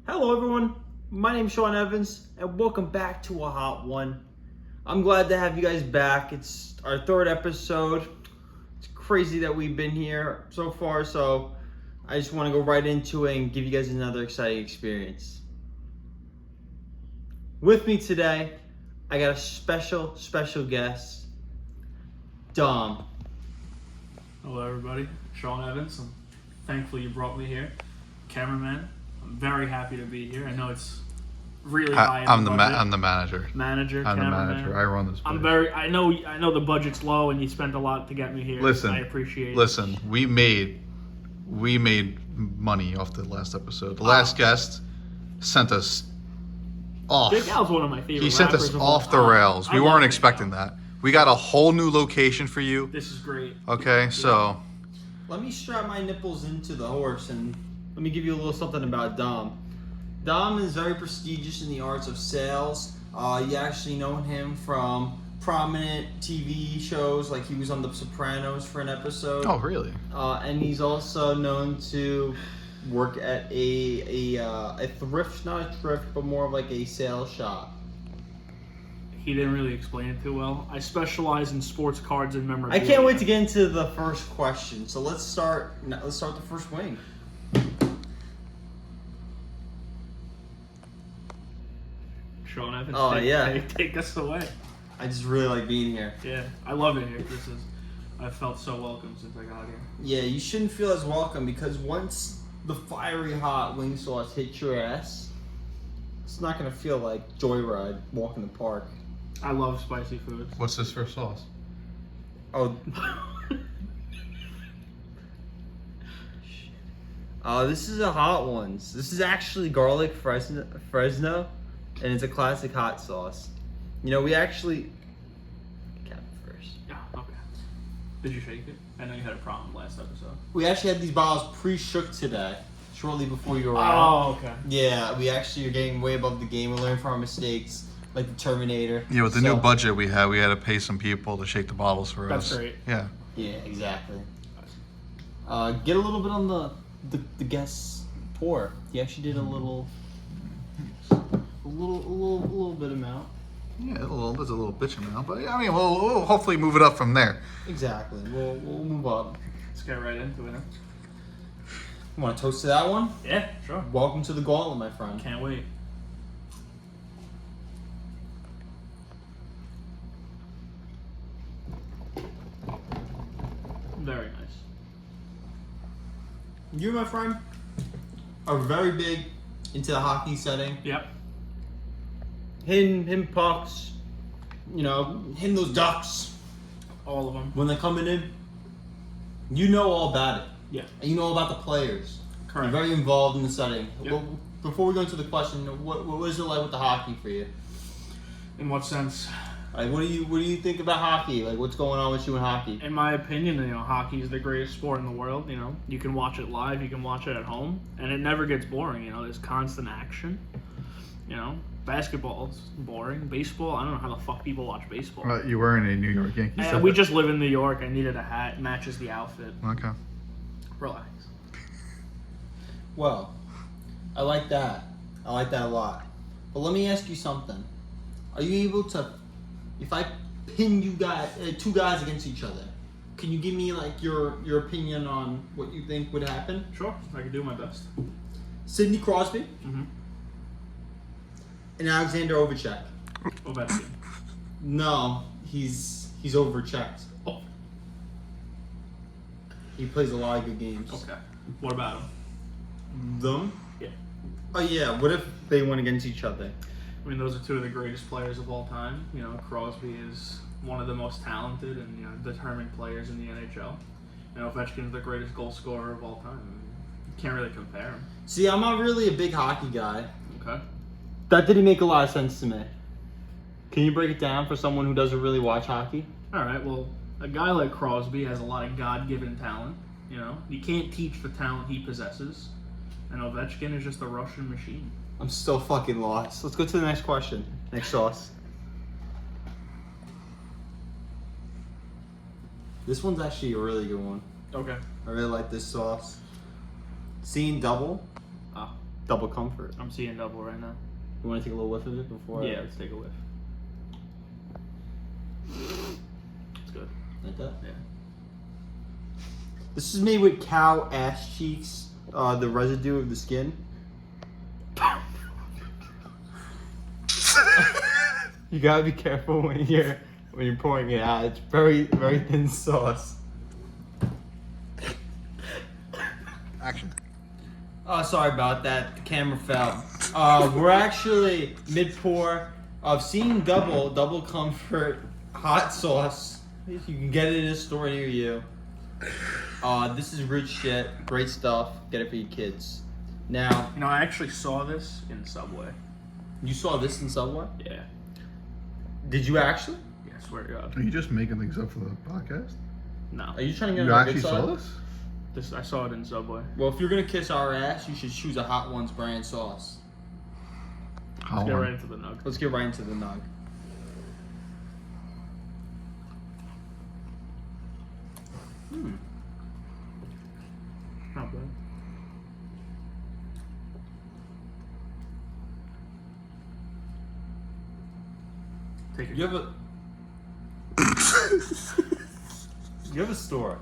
Hello everyone, my name is Sean Evans and welcome back to A Hot One. I'm glad to have you guys back. It's our third episode. It's crazy that we've been here so far, so I just want to go right into it and give you guys another exciting experience. With me today, I got a special guest, Dom. Hello everybody, Sean Evans. I'm thankful you brought me here. Cameraman, I'm very happy to be here. I know it's really high. I'm the manager. Manager, I'm the cameraman. manager. I run this place. I know the budget's low and you spent a lot to get me here. Listen, I appreciate it. Listen, we made money off the last episode. The last guest sent us off. Big Al's one of my favorite He sent rappers us of all off the time. rails. I We love weren't Big expecting Al. that. We got a whole new location for you. This is great. Okay, so Let me strap my nipples into the horse and let me give you a little something about Dom. Dom is very prestigious in the arts of sales. You actually know him from prominent TV shows, like he was on The Sopranos for an episode. oh really? And he's also known to work at a thrift, not a thrift, but more of like a sales shop. He didn't really explain it too well. I specialize in sports cards and I memorabilia. can't wait to get into the first question. So let's start the first wing. Sean Evans, Oh, yeah. take us away. I just really like being here. Yeah, I love it here. I felt so welcome since I got here. Yeah, you shouldn't feel as welcome because once the fiery hot wing sauce hits your ass, it's not gonna feel like Joyride walk in the park. I love spicy foods. What's this for sauce? Oh, this is a hot ones. This is actually garlic Fresno, and it's a classic hot sauce. You know, we actually cap it first. Yeah, okay. Did you shake it? I know you had a problem last episode. We actually had these bottles pre-shook today, shortly before you arrived. Oh, okay. Yeah, we actually are getting way above the game. We learn from our mistakes, like the Terminator. Yeah, with the So- new budget we had to pay some people to shake the bottles for us. That's great. Yeah. Yeah, exactly. Get a little bit on the guest's pour. He actually did a little bit amount. Yeah, there's a little bitch amount, but yeah, I mean, we'll hopefully move it up from there. Exactly. We'll move up. Let's get right into it. You want to toast to that one? Yeah, sure. Welcome to the gauntlet, my friend. Can't wait. Very nice. You, my friend, are very big into the hockey setting. Yep. Hitting pucks, you know, hitting those ducks All of them. when they're coming in. You know all about it. Yeah. And you know all about the players. Correct. You're very involved in the setting. Yep. Well, before we go into the question, what was it like with the hockey for you? In what sense? Like, what do you think about hockey? Like, what's going on with you in hockey? In my opinion, hockey is the greatest sport in the world. You can watch it live, you can watch it at home, and it never gets boring. There's constant action. Basketball is boring. Baseball, I don't know how the fuck people watch baseball. You were in a New York Yankees. And we just live in New York. I needed a hat. It matches the outfit. Okay. Relax. Well, I like that. I like that a lot. But let me ask you something. Are you able to, if I pin you guys, two guys against each other, can you give me like your opinion on what you think would happen? Sure, I can do my best. Sidney Crosby Mm-hmm. and Alexander Ovechek. Ovechkin. No, he's overchecked. Oh, He plays a lot of good games. okay. What about him? Them? Yeah. Oh yeah. What if they went against each other? I mean, those are two of the greatest players of all time. Crosby is one of the most talented and determined players in the NHL. Ovechkin is the greatest goal scorer of all time. You can't really compare them. See, I'm not really a big hockey guy. Okay. That didn't make a lot of sense to me. Can you break it down for someone who doesn't really watch hockey? All right. Well, a guy like Crosby has a lot of God-given talent. You can't teach the talent he possesses. And Ovechkin is just a Russian machine. I'm still fucking lost. Let's go to the next question. Next sauce. This one's actually a really good one. Okay. I really like this sauce. Seeing double. Ah. Double Comfort. I'm seeing double right now. You want to take a little whiff of it before? Yeah, let's take a whiff. It's good. Like that? Yeah. This is made with cow ass cheeks, the residue of the skin. You gotta be careful when you're pouring it out. It's very, very thin sauce. Action. Oh, sorry about that. The camera fell. We're actually mid-pour of Seeing Double Comfort hot sauce. You can get it in a store near you. This is rich shit. Great stuff. Get it for your kids. Now, You know, I actually saw this in Subway. you saw this in Subway? Yeah. Did you actually? Yeah, I swear to God. Are you just making things up for the podcast? No. Are you trying to get You on the actually good saw side? this? I saw it in Subway. Well, if you're gonna kiss our ass, you should choose a Hot Ones brand sauce. How Let's get long? right into the nug. Let's get right into the nug. Not bad. Take it. You have a you have a store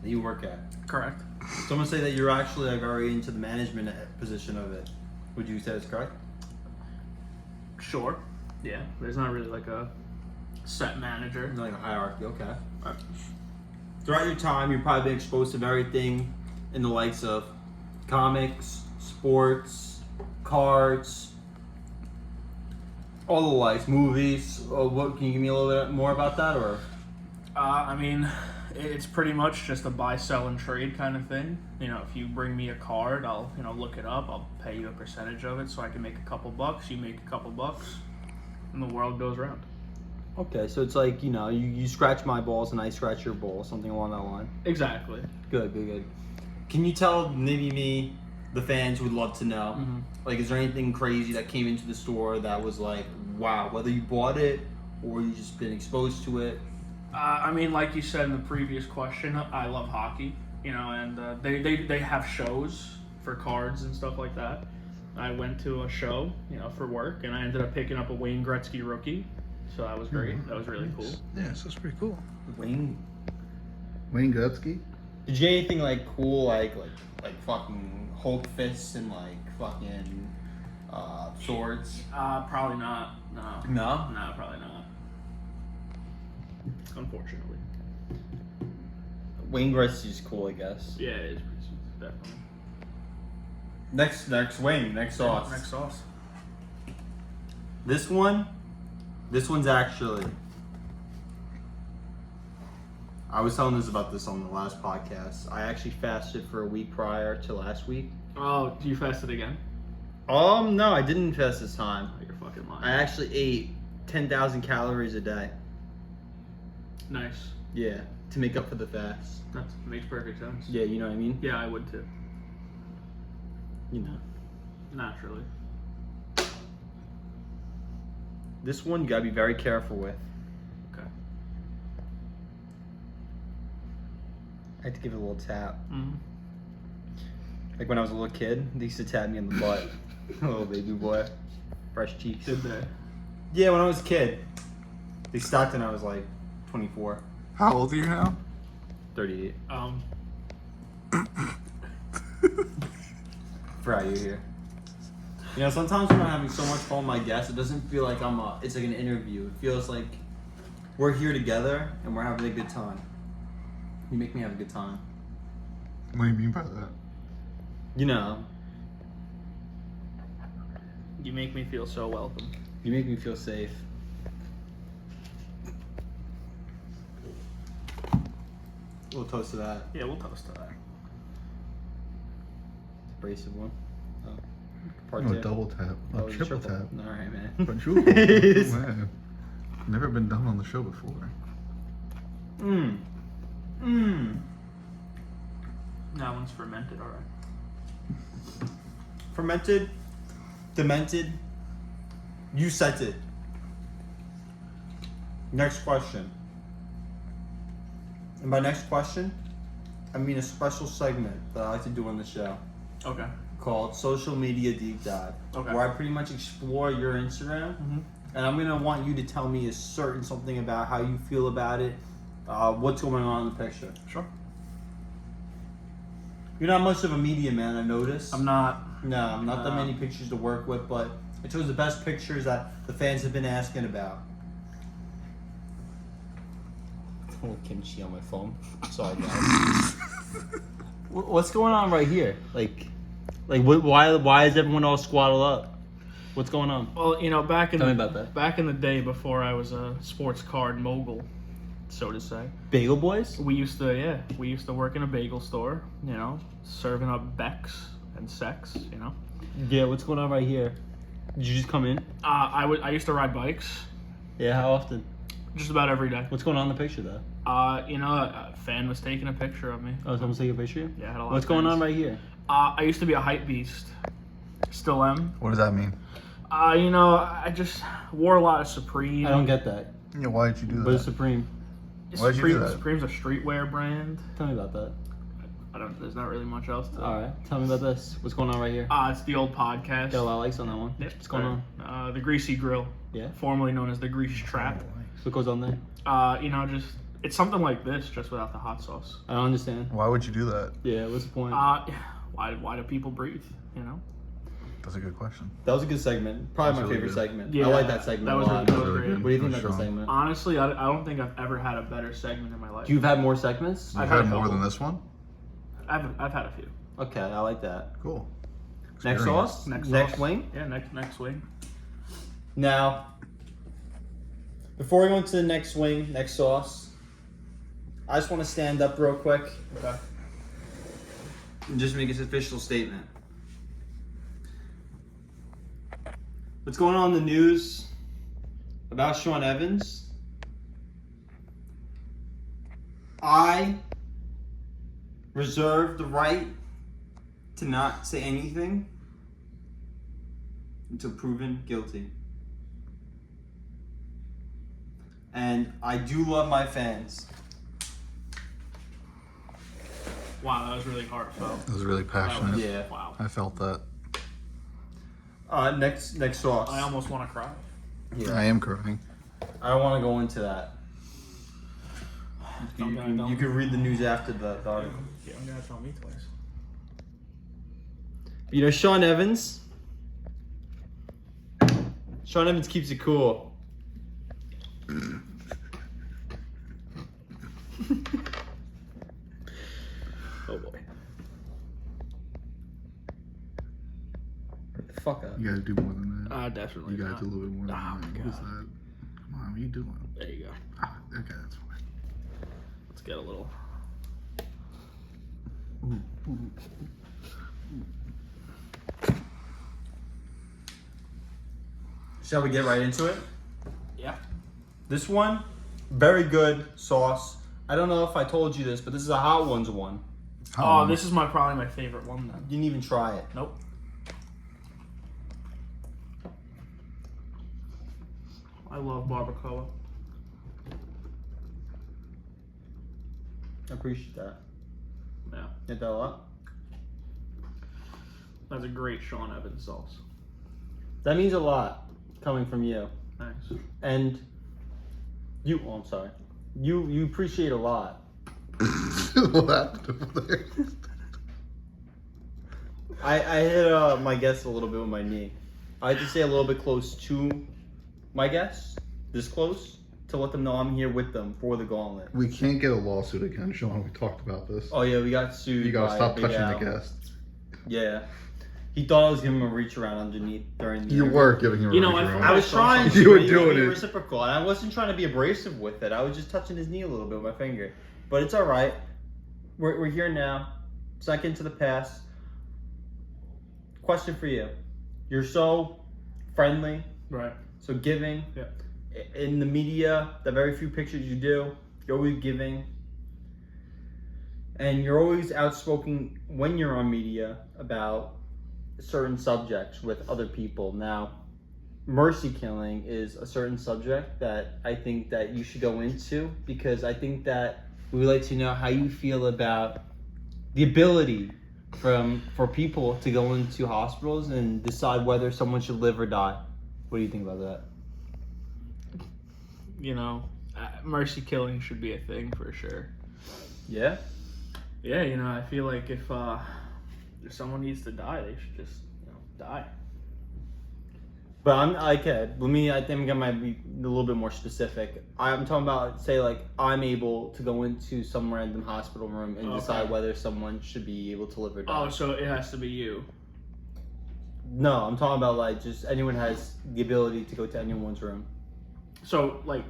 that you work at. Correct. Someone say that you're actually like very into the management position of it. Would you say that's correct? Sure. Yeah. There's not really like a set manager. Like a hierarchy, okay. Alright. Throughout your time, you've probably been exposed to everything in the likes of comics, sports, cards, all the likes, movies. What can you give me a little bit more about that, or? I mean, it's pretty much just a buy, sell, and trade kind of thing. You know, if you bring me a card, I'll look it up. I'll pay you a percentage of it, so I can make a couple bucks. You make a couple bucks, and the world goes round. Okay, so it's like, you scratch my balls and I scratch your balls, something along that line. Exactly. Good. Can you tell maybe me, the fans would love to know, like, is there anything crazy that came into the store that was like, wow, whether you bought it or you just been exposed to it? I mean, like you said in the previous question, I love hockey. And they have shows for cards and stuff like that. I went to a show, for work, and I ended up picking up a Wayne Gretzky rookie. So that was great. That was really cool. Yes, that's pretty cool. Wayne, Wayne Gretzky. did you get anything like cool, like fucking Hulk fists and like fucking swords? Probably not. No. No? No, probably not. Unfortunately. Wayne Gretzky's cool, I guess. Yeah, it is pretty sweet, definitely. Next Wayne, next sauce. Next sauce. This one's actually. I was telling about this on the last podcast. I actually fasted for a week prior to last week. Oh, you fasted again? No, I didn't fast this time. Oh, you're fucking lying. I actually ate 10,000 calories a day. Nice. Yeah, to make up for the fast. That makes perfect sense. Yeah, you know what I mean? Yeah, I would too. You know. Naturally. This one you gotta be very careful with. Okay. I had to give it a little tap. Mm-hmm. Like when I was a little kid, they used to tap me in the butt. A little baby boy. Fresh cheeks. Did they? Yeah, when I was a kid. They stopped when I was like 24. How old are you now? 38. Forgot you're here. Sometimes when I'm having so much fun with my guests, it doesn't feel like it's like an interview. It feels like we're here together and we're having a good time. You make me have a good time. What do you mean by that? You make me feel so welcome. You make me feel safe. We'll toast to that. Yeah, we'll toast to that. Abrasive one. Oh. Part No, two. double tap. Oh, No, it's triple tap. Alright, man. Quadruple. Oh, man. Never been done on the show before. That one's fermented, alright. Fermented, demented, you sent it. Next question. And by next question, I mean a special segment that I like to do on the show. Okay. called Social Media Deep Dive, Okay. where I pretty much explore your Instagram, and I'm gonna want you to tell me a certain something about how you feel about it, what's going on in the picture. Sure. You're not much of a media man, I noticed. I'm not. No, I'm not that many pictures to work with, but I chose the best pictures that the fans have been asking about. Oh, kimchi on my phone. Sorry, guys. What's going on right here? Why is everyone all squaddled up? What's going on? Well, you know, back in Tell me the about that. back in the day before I was a sports card mogul, so to say. Bagel Boys? We used to work in a bagel store, you know, serving up Becks and sex, you know. Yeah, what's going on right here? Did you just come in? I used to ride bikes Yeah, how often? just about every day. What's going on in the picture, though? You know, a fan was taking a picture of me. Oh, someone's taking a picture? Yeah, I had a lot What's of going fans. on right here? I used to be a hype beast. Still am. What does that mean? You know, I just wore a lot of Supreme. I don't get that. Yeah, why did you do But it's that? Supreme. Why'd you do that? Supreme's a streetwear brand. Tell me about that. There's not really much else to. All right, tell me about this. What's going on right here? It's the old podcast. Got a lot of likes on that one. Yep. What's going on? The Greasy Grill, Yeah. formerly known as the Grease Trap. What goes on there? You know, it's something like this, just without the hot sauce. I don't understand. Why would you do that? Yeah, what's the point? Why do people breathe? You know. That's a good question. That was a good segment. Probably That's my really favorite good. segment. Yeah, I like that segment that a was lot. really- That's really good. What do you think For about the sure. segment? Honestly, I don't think I've ever had a better segment in my life. You've had more segments? You I've had had a more couple. than this one? I've had a few. Okay, I like that. Cool. Next Experience. sauce? Next Next sauce. wing? Yeah, next wing. Now, before we go into the next wing, next sauce, I just want to stand up real quick Okay. and just make his official statement. What's going on in the news about Sean Evans? I reserve the right to not say anything until proven guilty. And I do love my fans. Wow, that was really heartfelt. It was really passionate. Yeah. Wow. I felt that. Next sauce. I almost want to cry. I am crying. I don't want to go into that. You Okay, don't. can read the news after the article. Yeah, I'm gonna tell me twice. You know, Sean Evans keeps it cool. Oh boy. Fuck up. You gotta do more than that. Definitely. You gotta do a little bit more than Oh that. my What is God. that? Come on, what are you doing? There you go. Ah, okay, that's fine. Let's get a little. Shall we get right into it? Yeah. This one, very good sauce. I don't know if I told you this, but this is a Hot Ones one. Oh, this is probably my favorite one then. You didn't even try it. Nope. I love barbacoa. I appreciate that. Yeah. Get that a lot? That's a great Sean Evans sauce. That means a lot coming from you. Thanks. And you, oh, I'm sorry. You appreciate a lot. What happened over there? I hit my guest a little bit with my knee. I had to stay a little bit close to my guests, this close, to let them know I'm here with them for the gauntlet. We can't get a lawsuit again, Sean. We talked about this. Oh yeah, we got sued. You gotta by stop Big touching Al. the guests. Yeah. He thought I was giving him a reach around underneath during the You interview. were giving him a You know, reach I around. I was trying to You were be doing it. reciprocal, and I wasn't trying to be abrasive with it. I was just touching his knee a little bit with my finger. But it's all right. We're here now. Let's not get into the past. Question for you. You're so friendly, Right. so giving. Yeah. In the media, the very few pictures you do, you're always giving. And you're always outspoken when you're on media about certain subjects with other people. Now, mercy killing is a certain subject that I think that you should go into, because I think that we would like to know how you feel about the ability for people to go into hospitals and decide whether someone should live or die. What do you think about that? You know, mercy killing should be a thing for sure. Yeah. Yeah, you know, I feel like if someone needs to die, they should just die. But I think I might be a little bit more specific. I'm talking about, say, like, I'm able to go into some random hospital room and decide whether someone should be able to live or die. Oh, so it has to be you. No, I'm talking about, like, just anyone has the ability to go to anyone's room. So, like,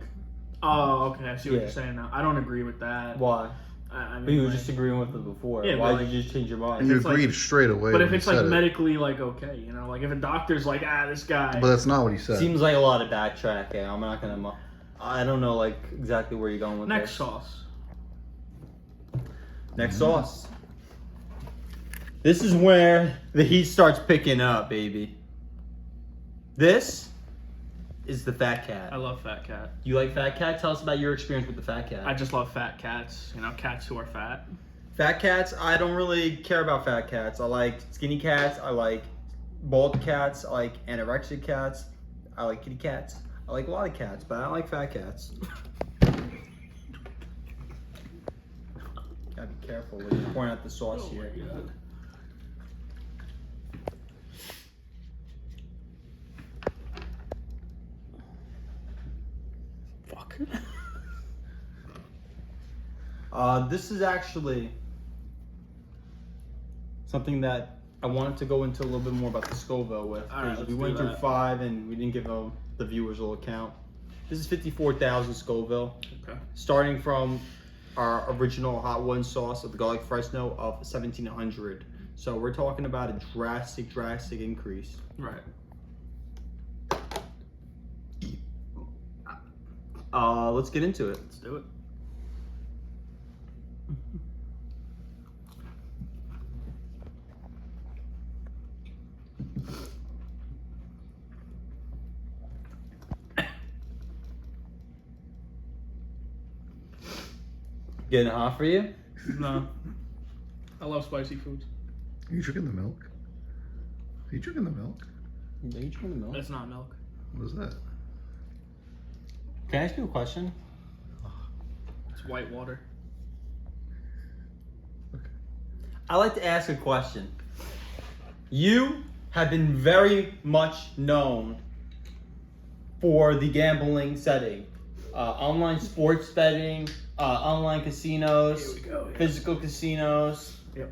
oh, okay, I see what you're saying now. I don't agree with that. Why? I mean, But you were like, just agreeing with it before. Yeah, Why but, did you just change your mind? And you it's like- agreed straight away. but if when it's you like said it. medically, like, okay, you know, like if a doctor's like, this guy. But that's not what he said. Seems like a lot of backtracking. I'm not gonna. I don't know, like, exactly where you're going with Next this. sauce. Next sauce. This is where the heat starts picking up, baby. This is the fat cat. I love fat cat. You like fat cat? Tell us about your experience with the fat cat. I just love fat cats. You know, cats who are fat. Fat cats, I don't really care about fat cats. I like skinny cats. I like bald cats. I like anorexic cats. I like kitty cats. I like a lot of cats, but I don't like fat cats. Gotta be careful when you're pouring out the sauce Oh here. my God. Fuck. This is actually something that I wanted to go into a little bit more about the Scoville with. All right, 'cause let's we went do through that. 5 and we didn't give the viewers a little count. This is 54,000 Scoville, Okay. starting from our original Hot One sauce of the garlic Fresno of 1,700. So we're talking about a drastic increase. Right. Let's get into it. Let's do it. Getting it hot for you? No. I love spicy foods. Are you drinking the milk? Are you drinking the milk? Are you drinking the milk? That's not milk. What is that? Can I ask you a question? It's white water. I like to ask a question. You have been very much known for the gambling setting, online sports betting, online casinos, Here we go, yeah. physical casinos, Yep.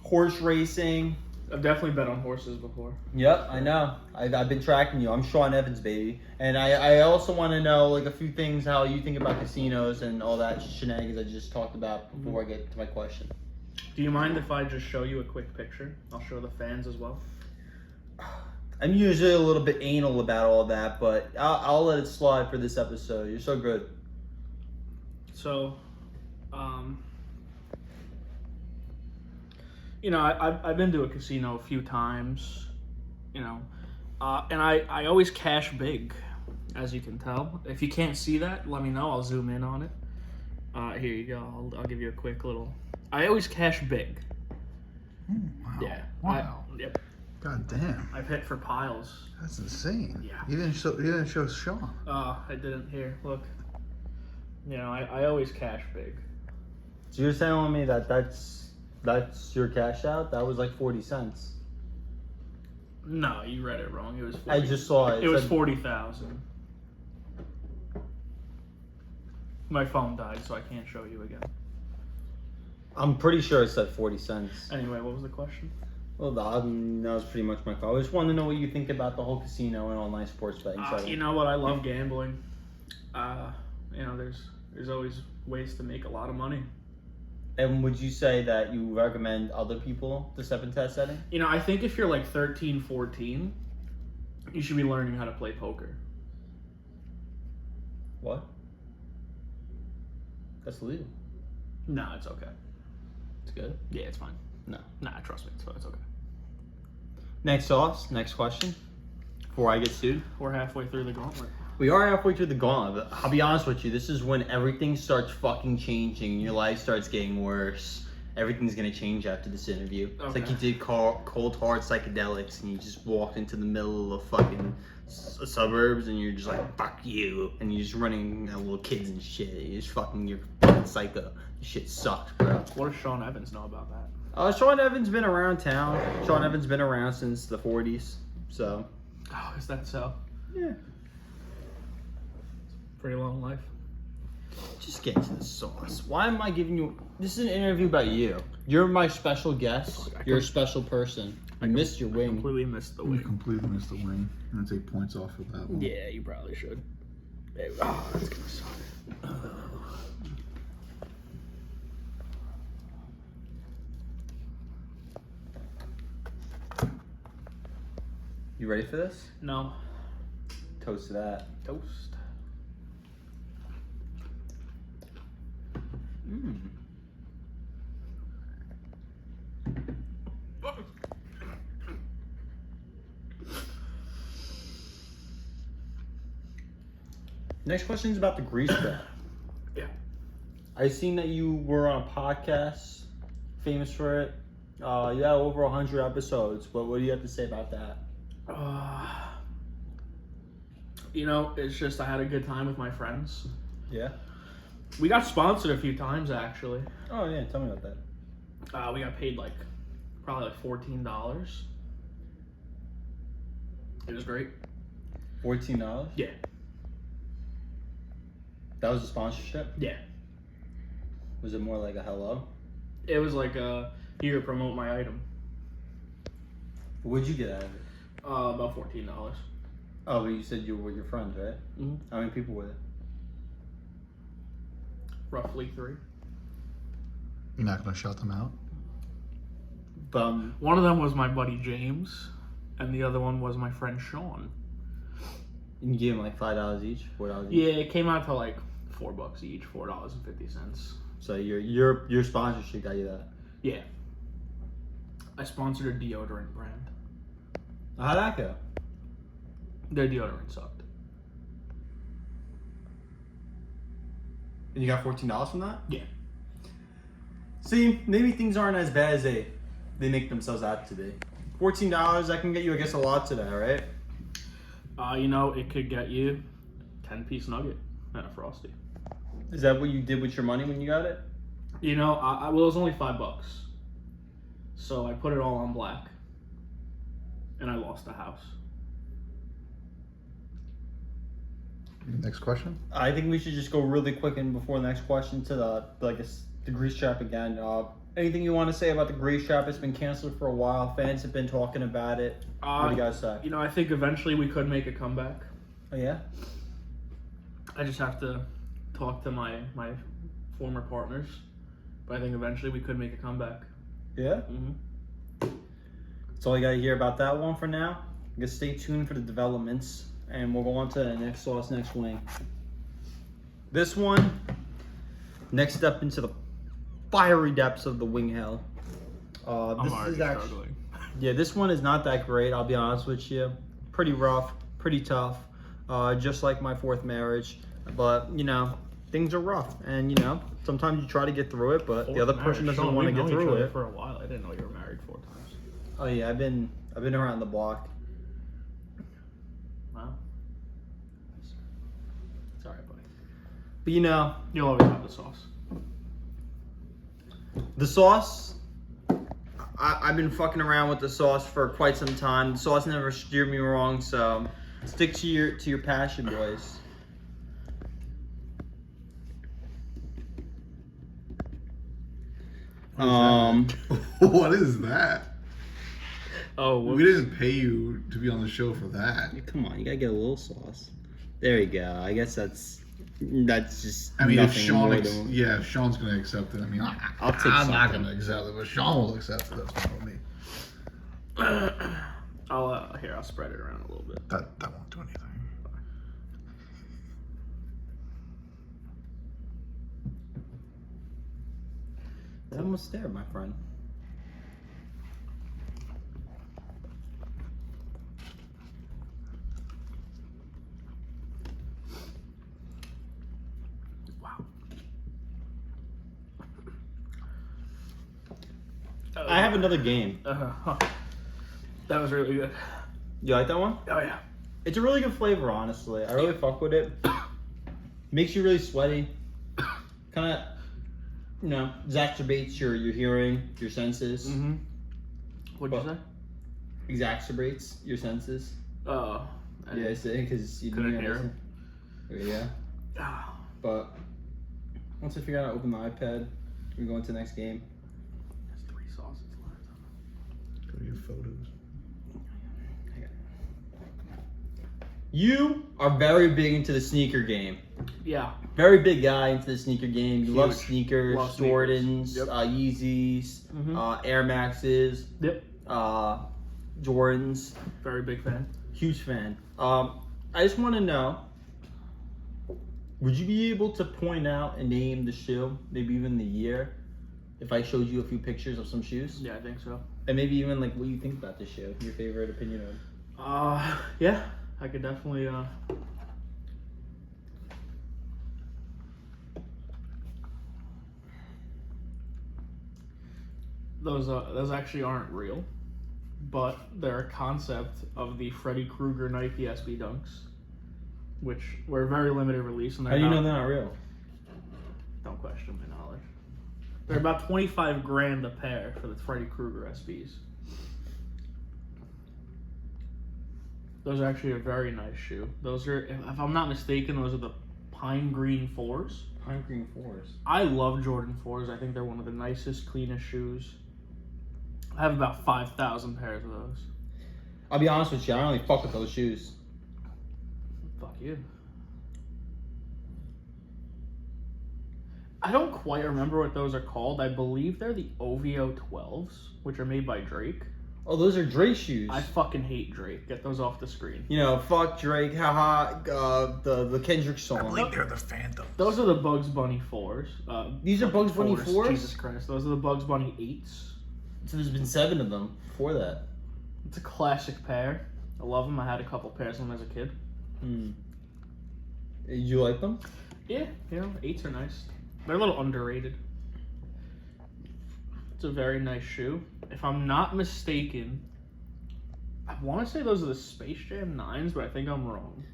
horse racing. I've definitely bet on horses before. Yep, I know. I've been tracking you. I'm Sean Evans, baby. And I also want to know, like, a few things, how you think about casinos and all that shenanigans I just talked about before I get to my question. Do you mind if I just show you a quick picture? I'll show the fans as well. I'm usually a little bit anal about all that, but I'll let it slide for this episode. You're so good. So, you know, I've been to a casino a few times, you know, and I always cash big, as you can tell. If you can't see that, let me know. I'll zoom in on it. Here you go. I'll give you a quick little. I always cash big. Wow. Yeah. Wow. Yep. God damn. I've hit for piles. That's insane. Yeah. You didn't show Sean. I didn't. Here, look. You know, I always cash big. So you're telling me that that's your cash out? That was like 40 cents. No, you read it wrong. It was 40. I just saw it. It was said- 40,000. My phone died, so I can't show you again. I'm pretty sure it said 40 cents. Anyway, what was the question? Well, that was pretty much my call. I just wanted to know what you think about the whole casino and online sports betting setting. You know what? I love gambling. You know, there's always ways to make a lot of money. And would you say that you recommend other people to step into that setting? You know, I think if you're like 13, 14, you should be learning how to play poker. What? That's legal. No, it's okay. It's good. Yeah, it's fine. No. Nah, trust me, it's okay. Next sauce. Next question. Before I get sued. We're halfway through the gauntlet. We are halfway through the gauntlet, but I'll be honest with you, this is when everything starts fucking changing, your life starts getting worse. everything's gonna change after this interview. It's like Okay. you did cold hard psychedelics and you just walked into the middle of fucking suburbs and you're just like, fuck you, and you're just running at little kids and shit. You're just fucking, you're fucking psycho. This shit sucks, bro. What does Sean Evans know about that? Sean Evans been around town. Sean Evans been around since the 40s, so Oh, is that so? yeah. Pretty long life. Just get into the sauce. Why am I giving you? This is an interview about you. You're my special guest. You're a special person. I missed your wing. Completely missed the We wing. completely missed the wing. I'm gonna take points off of that one. Yeah, you probably should. Oh, that's gonna suck. You ready for this? No. Toast to that. Toast. Mm. Next question is about the grease trap. Yeah. I seen that you were on a podcast, famous for it. You had over 100 episodes, but what do you have to say about that? You know, it's just I had a good time with my friends. Yeah. We got sponsored a few times actually. Oh yeah, tell me about that. We got paid like probably like $14. It was great. $14. Yeah. That was a sponsorship. Yeah. Was it more like a hello? It was like here promote my item. What'd you get out of it? About $14. Oh, but you said you were with your friends, right? Mhm. How many people were there? Roughly 3. You're not gonna shout them out? One of them was my buddy James, and the other one was my friend Sean. And you gave them like $5 each, $4 each. Yeah, it came out to like $4 each, $4.50. So your sponsorship got you that. Yeah. I sponsored a deodorant brand. How'd that go? Their deodorant sucked. And you got $14 from that? Yeah. See, maybe things aren't as bad as they make themselves out to be. $14, that can get you, I guess, a lot today, right? You know, it could get you 10-piece nugget and a Frosty. Is that what you did with your money when you got it? You know, well, it was only $5. So I put it all on black. And I lost the house. Next question. I think we should just go really quick and before the next question to the grease trap again. Anything you want to say about the grease trap? It's been canceled for a while. Fans have been talking about it. What do you guys say? You know, I think eventually we could make a comeback. Oh yeah. I just have to talk to my former partners. But I think eventually we could make a comeback. Yeah. Mm-hmm. That's all you got to hear about that one for now. I guess stay tuned for the developments, and we'll go on to the next sauce, next wing. This one, next step into the fiery depths of the wing hell. This is actually, struggling. yeah, this one is not that great. I'll be honest with you. Pretty rough, pretty tough. Just like my fourth marriage, but you know, things are rough, and you know, sometimes you try to get through it, but the other person doesn't want to get through it. For a while, I didn't know you were married 4 times. Oh yeah, I've been around the block. Wow. It's alright, buddy. But you know, You'll always have the sauce. the sauce, I've been fucking around with the sauce for quite some time. The sauce never steered me wrong, so stick to your passion, boys. What is that? Oh, We didn't pay you to be on the show for that. Come on, you gotta get a little sauce. There you go. I guess that's just. I mean, if nothing Sean, more if Sean's gonna accept it. I mean, I'll take I'm not something. gonna accept it, but Sean will accept it. That's fine with me. I'll spread it around a little bit. That won't do anything. It's almost there, my friend. Wow. I have another game. That was really good. You like that one? Oh yeah. It's a really good flavor, honestly. I really fuck with it. Makes you really sweaty. Kind of, exacerbates your hearing, your senses. Mm-hmm. What'd you Well, say? Exacerbates your senses. Oh. Yeah, I say because you Couldn't didn't hear listen. Yeah. Ah. But once I figure out how to open the iPad, we go into the next game. There's 3 sauces left. Go to your photos. You are very big into the sneaker game. Yeah. Very big guy into the sneaker game. You love Huge. sneakers, Love sneakers. Jordans, Yep. Yeezys, Mhm. Air Maxes, Yep. Jordans. Very big fan. Huge fan. I just want to know, would you be able to point out and name the shoe, maybe even the year, if I showed you a few pictures of some shoes? Yeah, I think so. And maybe even like what you think about the shoe, your favorite opinion of. Yeah. I could definitely those actually aren't real, but they're a concept of the Freddy Krueger Nike SB Dunks, which were a very limited release. And How do you know they're not real? Don't question my knowledge. They're about 25 grand a pair for the Freddy Krueger SBs. Those are actually a very nice shoe. Those are, if I'm not mistaken, those are the Pine Green 4s. Pine Green 4s. I love Jordan 4s. I think they're one of the nicest, cleanest shoes. I have about 5,000 pairs of those. I'll be honest with you, I don't really fuck with those shoes. Fuck you. I don't quite remember what those are called. I believe they're the OVO 12s, which are made by Drake. Oh, those are Drake shoes. I fucking hate Drake. Get those off the screen. Fuck Drake, haha, the Kendrick I song. believe they're the Phantoms. Those are the Bugs Bunny 4s. These are Bugs Bunny 4s? Jesus Christ. Those are the Bugs Bunny 8s. So there's been 7 of them before that. It's a classic pair. I love them. I had a couple pairs of them as a kid. You like them? Yeah, 8s are nice. They're a little underrated. It's a very nice shoe. If I'm not mistaken, I want to say those are the Space Jam 9s, but I think I'm wrong.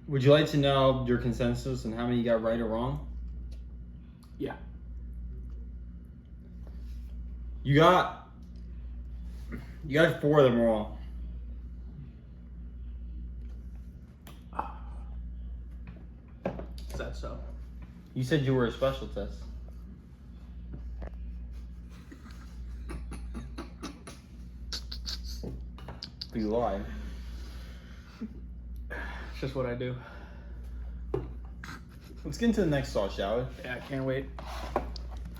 Would you like to know your consensus and how many you got right or wrong? Yeah. You got 4 of them wrong. Is that so? You said you were a special test. But you lied. It's just what I do. Let's get into the next sauce, shall we? Yeah, I can't wait.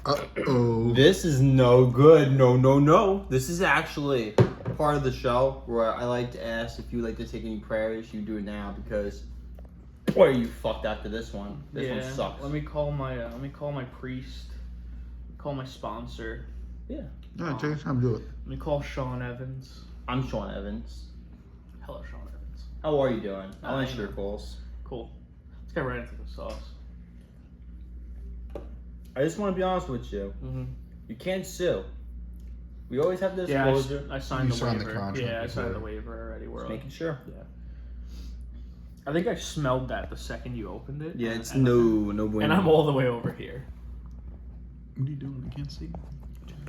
Uh-oh. This is no good. No. This is actually part of the show where I like to ask if you like to take any prayers. You do it now because, boy, are you fucked after this one. This one sucks. Let me call my priest. Call my sponsor. Yeah. All right, take your time, do it. Let me call Sean Evans. I'm Sean Evans. Hello, Sean Evans. How are you doing? I'll I answer your am. calls. Cool. Let's get right into the sauce. I just want to be honest with you. Mm-hmm. You can't sue. We always have this Yeah, disclosure. I signed You the signed the waiver. contract Yeah, I signed the before. waiver already. We're Just on. making sure. I think I smelled that the second you opened it. Yeah, and- it's and- no bueno. And I'm all the way over here. What are you doing? I can't see. Trying to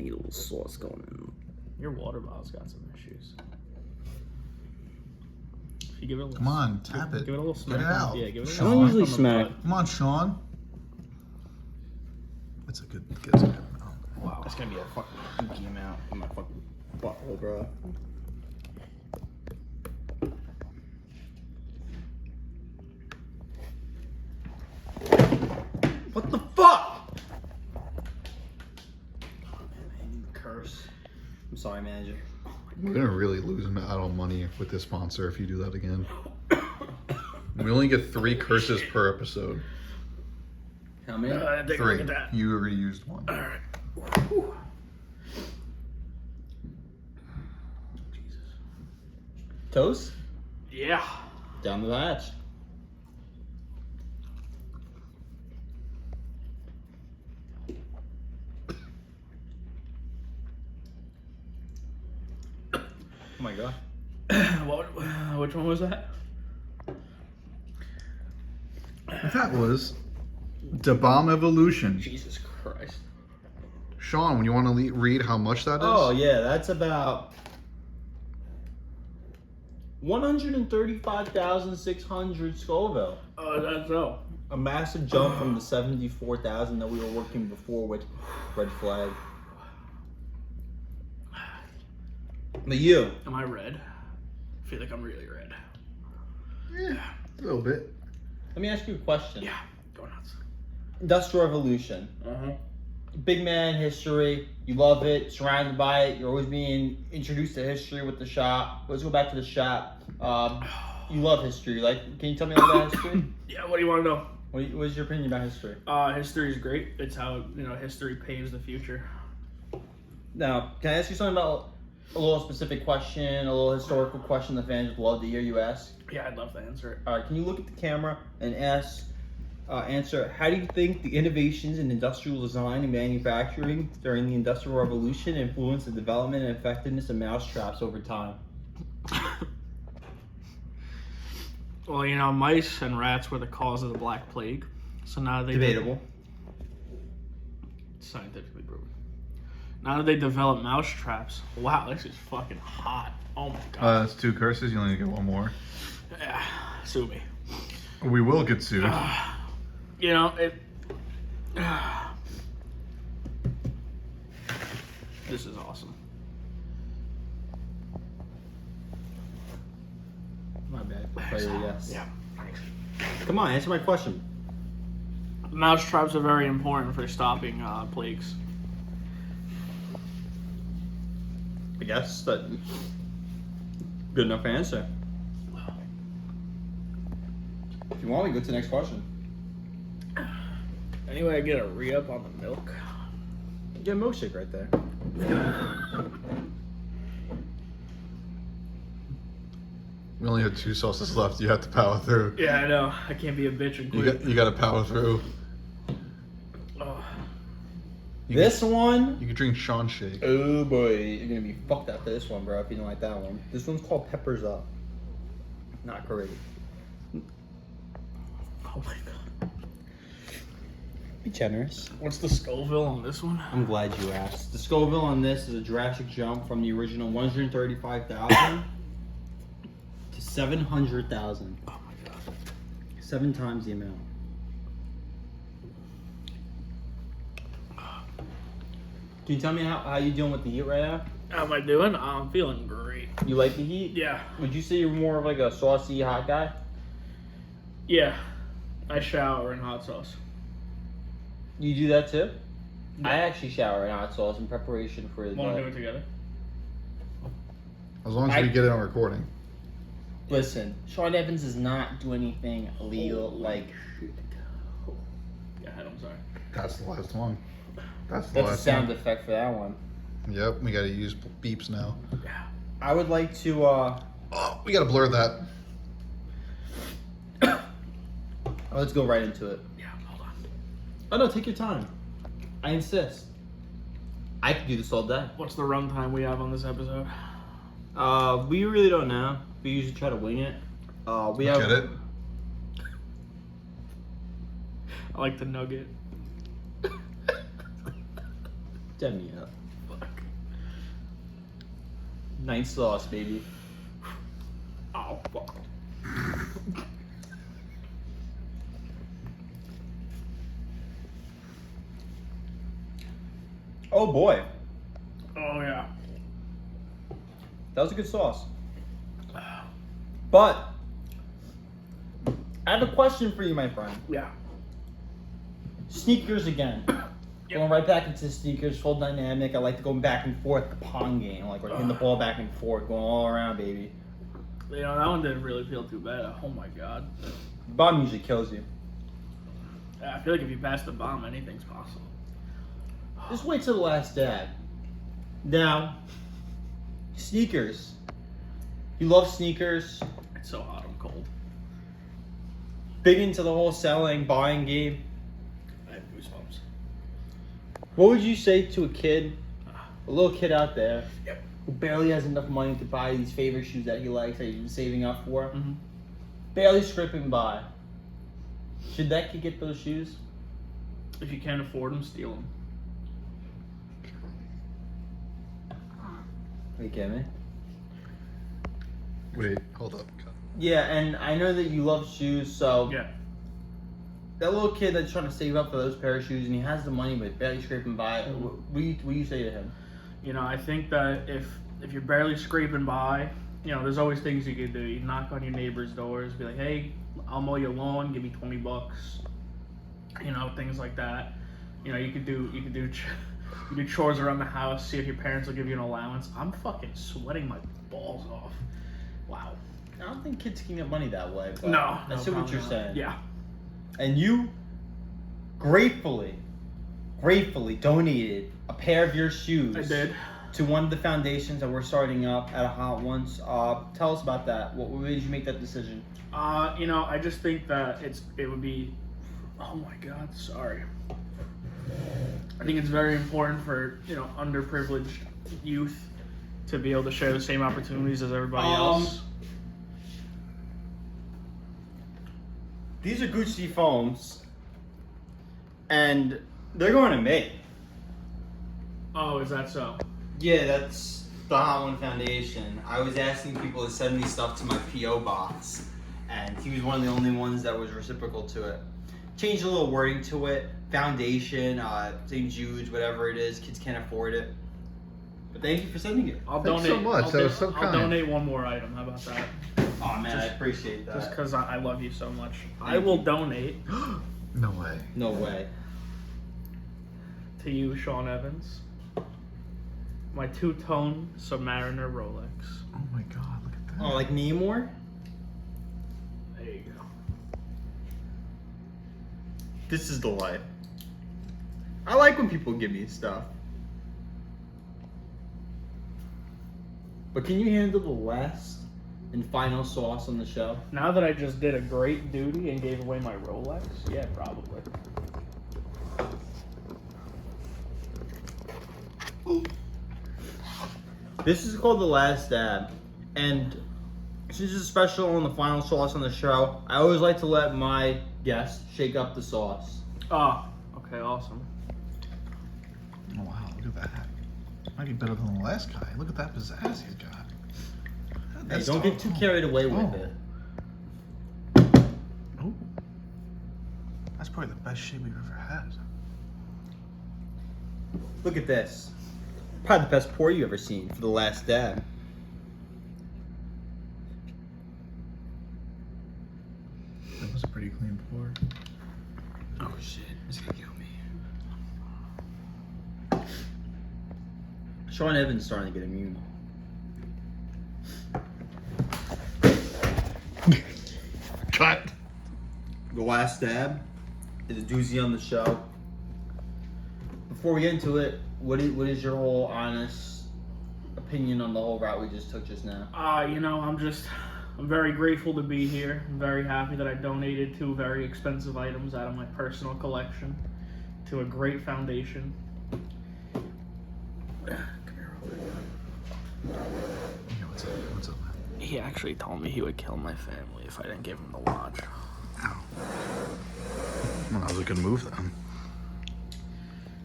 get a little sauce going in. Your water bottle's got some issues. If you give it a little, Come on, tap it. Give it a little smack. Get it out. Yeah, give it a Sean. little I don't usually smack on the smack. butt. Come on, Sean. That's a good amount. Wow, that's gonna be a fucking dookie amount in my fucking butthole, bro. What the fuck? Oh, man, I need to curse. I'm sorry, manager. We're gonna really lose out on money with this sponsor if you do that again. We only get 3 curses per episode. How many? Take a 3. look at that. You already used 1. All right. Whew. Jesus. Toast? Yeah. Down the hatch. Oh my god. Which one was that? That was the Bomb Evolution. Jesus Christ. Sean, when you want to read how much that is? Oh yeah, that's about 135,600 Scoville. Oh, that's so. A massive jump from the 74,000 that we were working before with Red Flag. But you, Am I red? I feel like I'm really red. Yeah, a little bit. let me ask you a question. Yeah, go nuts. Industrial Revolution. Uh-huh. Big man history. You love it, surrounded by it. You're always being introduced to history with the shop. Let's go back to the shop. You love history. Like, can you tell me about history? Yeah, what do you want to know? What is your opinion about history? History is great. It's how, history paves the future. Now, can I ask you something about a little specific question, a little historical question the fans would love to hear you ask? Yeah, I'd love to answer it. All right, can you look at the camera and answer, how do you think the innovations in industrial design and manufacturing during the Industrial Revolution influenced the development and effectiveness of mousetraps over time? Well, mice and rats were the cause of the Black Plague. So now they Debatable. Scientifically proven. Now that they develop mouse traps, wow, this is fucking hot. Oh my god. That's 2 curses. You only get 1 more. Yeah, sue me. We will get sued. This is awesome. My bad. Yes. Yeah, thanks. Come on, answer my question. Mouse traps are very important for stopping plagues. I guess that good enough answer. If you want, we go to the next question. Anyway, I get a re-up on the milk. Get a milkshake right there. We only have 2 sauces left. You have to power through. Yeah, I know. I can't be a bitch and quit. You got to power through. Oh. This one. You can drink Sean Shake. Oh boy, you're gonna be fucked after this one, bro. If you don't like that one. This one's called Peppers Up. Not great. Oh my god. Be generous. What's the Scoville on this one? I'm glad you asked. The Scoville on this is a drastic jump from the original 135,000 to 700,000. Oh my god. 7 times the amount. Can you tell me how you doing with the heat right now? How am I doing? I'm feeling great. You like the heat? Yeah. Would you say you're more of like a saucy hot guy? Yeah. I shower in hot sauce. You do that too? Yeah. I actually shower in hot sauce in preparation for the. Want to do it together? As long as we get it on recording. Listen, Sean Evans does not do anything illegal. Like Yeah, I'm sorry. That's the last one. That's the that's a last sound one. effect for that one. Yep, we got to use beeps now. Yeah. I would like to. Oh, we got to blur that. Let's go right into it. Yeah, hold on. Oh no, take your time. I insist. I could do this all day. What's the runtime we have on this episode? We really don't know. We usually try to wing it. We have. Get it? I like the nugget. Damn me up. Fuck. Nice sauce, baby. Oh, fuck. Oh boy, Oh, yeah. that was a good sauce. But I have a question for you, my friend. Yeah. Sneakers again. Yep. Going right back into sneakers, full dynamic. I like to go back and forth, the pong game, like we're hitting the ball back and forth, going all around, baby. That one didn't really feel too bad. Oh, my God. Bomb usually kills you. Yeah, I feel like if you pass the bomb, anything's possible. Just wait till the last dab. Now, sneakers. You love sneakers. It's so hot, I'm cold. Big into the whole selling, buying game. I have goosebumps. What would you say to a kid, a little kid out there, Yep. who barely has enough money to buy these favorite shoes that he likes, that he's been saving up for, Mm-hmm. barely scraping by. Should that kid get those shoes? If you can't afford them, steal them. Are you kidding me? Wait, hold up. Yeah, and I know that you love shoes, so Yeah. that little kid that's trying to save up for those pair of shoes and he has the money but barely scraping by, what do you say to him? You know, I think that if you're barely scraping by, you know, there's always things you can do. You knock on your neighbor's doors, be like, hey, I'll mow your lawn, give me $20. You know, things like that. You know, you could do chores around the house, see if your parents will give you an allowance. I'm fucking sweating my balls off. Wow. I don't think kids can get money that way. But No. I see what probably you're not. saying. Yeah. And you gratefully donated a pair of your shoes. I did. To one of the foundations that we're starting up at a Hot Ones. Tell us about that. What made you make that decision? You know, I just think that it would be. Oh my God, sorry. I think it's very important for, you know, underprivileged youth to be able to share the same opportunities as everybody else. These are Gucci foams, and they're going to me. Oh, is that so? Yeah, that's the Hot One Foundation. I was asking people to send me stuff to my P.O. box, and he was one of the only ones that was reciprocal to it. Changed a little wording to it. Foundation, St. Jude's, whatever it is. Kids can't afford it. But thank you for sending it. I'll Thanks donate. so much. I'll That was so I'll kind. donate one more item. How about that? Oh man, I appreciate that. Just because I love you so much. I Thank will you. donate No way. No way. to you, Sean Evans, my two-tone Submariner Rolex. Oh my god, look at that. Oh, like Namor? There you go. This is the life. I like when people give me stuff. But can you handle the last and final sauce on the show? Now that I just did a great duty and gave away my Rolex, yeah, probably. This is called The Last Dab. And since it's special on the final sauce on the show, I always like to let my guests shake up the sauce. Oh, okay, awesome. Oh wow, look at that. Might be better than the last guy. Look at that pizzazz he's got. Hey, don't get too carried away with Oh. it. Oh. That's probably the best shit we've ever had. Look at this. Probably the best pour you ever seen for The Last Dab. That was a pretty clean pour. Oh shit, it's gonna kill me. Sean Evans is starting to get immune. Cut. The Last Dab is a doozy on the show. Before we get into it, what is your whole honest opinion on the whole route we just took just now? You know, I'm very grateful to be here. I'm very happy that I donated 2 very expensive items out of my personal collection to a great foundation. Come here real quick. Yeah, what's up? What's up, man? He actually told me he would kill my family if I didn't give him the watch. Ow. Well, that was a good move then.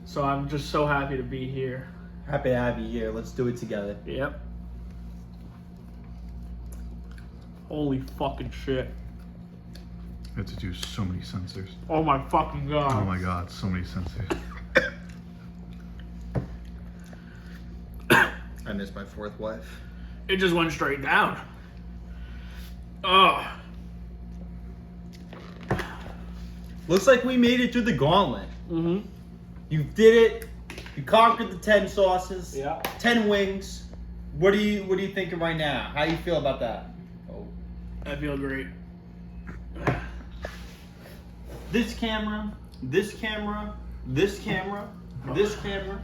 So I'm just so happy to be here. Happy to have you here. Let's do it together. Yep. Holy fucking shit. We have to do so many sensors. Oh my fucking god. Oh my god, so many sensors. I missed my fourth wife. It just went straight down. Oh. Looks like we made it through the gauntlet. Mm-hmm. You did it. You conquered the 10 sauces. Yeah. 10 wings. What are you thinking right now? How you feel about that? Oh. I feel great. This camera, this camera, this camera, this camera,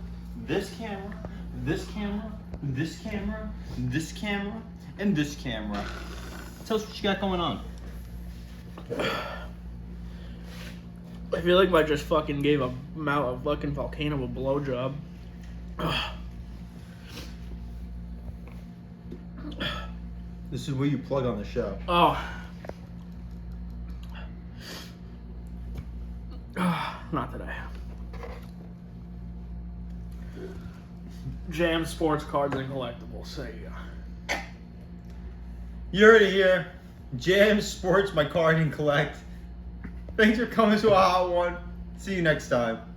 this camera, this camera, this camera, this camera, and this camera. Tell us what you got going on. I feel like I just fucking gave a fucking volcano a blowjob. This is where you plug on the show. Oh. Not today. Jam Sports Cards and Collectibles. There you go. You heard it here. Jam Sports, my card and collect. Thanks for coming to a hot one. See you next time.